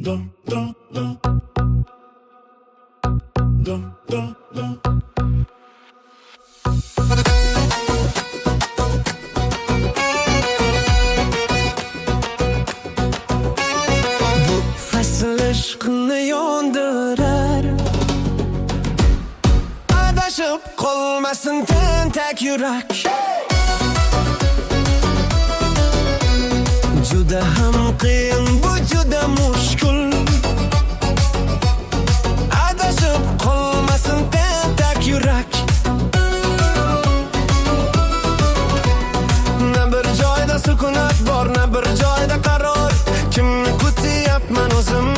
Dum dum dum dum dum dum. Bu fasl aşkını yondirar. Adashib qolmasin tentak yurak. Juda ham qiyin, bu juda mushkul. Adashib qolmasin tentak yurak. Ne bir joyda sukunat bor, ne bir joyda qaror. Kimni kutyapman o'zim?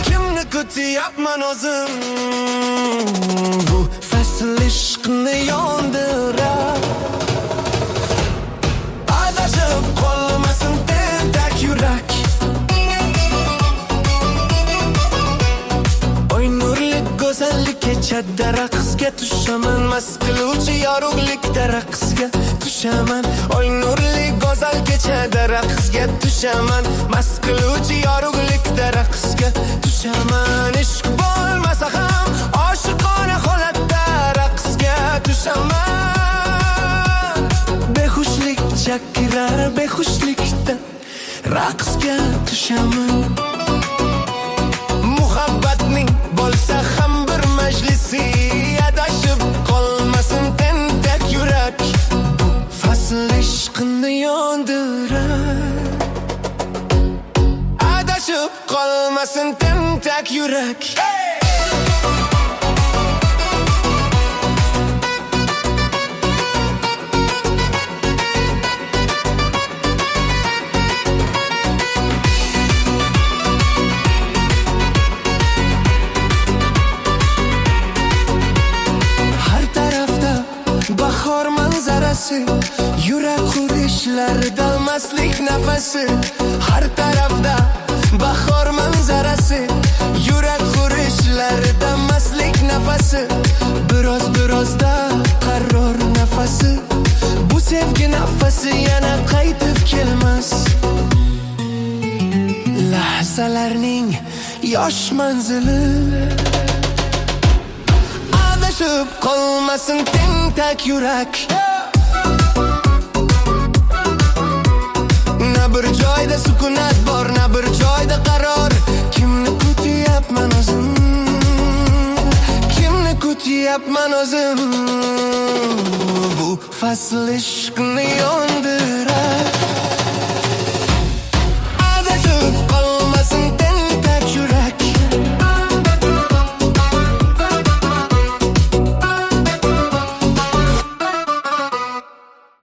Kimni kutyapman o'zim? Bu fasl ishqni yondirar. Adashib qolmasin tentak yurak. Oy nurli go'zallik kechada raqsga tushaman. Mast qiluvchi yorug'likda raqsga tushaman. Oy nurli go'zal kechada raqsga tushaman. Mast qiluvchi yorug'likda raqsga tushaman. Ishq bo'lmasa ham oshiqona holatda raqsga tushaman. Behushlik chakirar, behushlikda raqsga tushaman. Muhabbatning bo'lsa ham bir majlisi, adashib qolmasin tentak yurak. Bu fasl ishqini yondirar. Adashib qolmasin tentak yurak. Bahor manzarasi, yurak urishlarida mastlik nafasi. Har tarafda bahor manzarasi, yurak urishlarida mastlik nafasi. Birozda qaror nafasi. Bu sevgi nafasi yana qaytib kelmas. Lahzalarning yosh manzili. Adashib qolmasin tentak yurak. Na bir joyda sukunat bor, na bir joyda qaror. Kimni kutyapman o'zim? Kimni kutyapman o'zim? Bu fasl ishqni yondirar.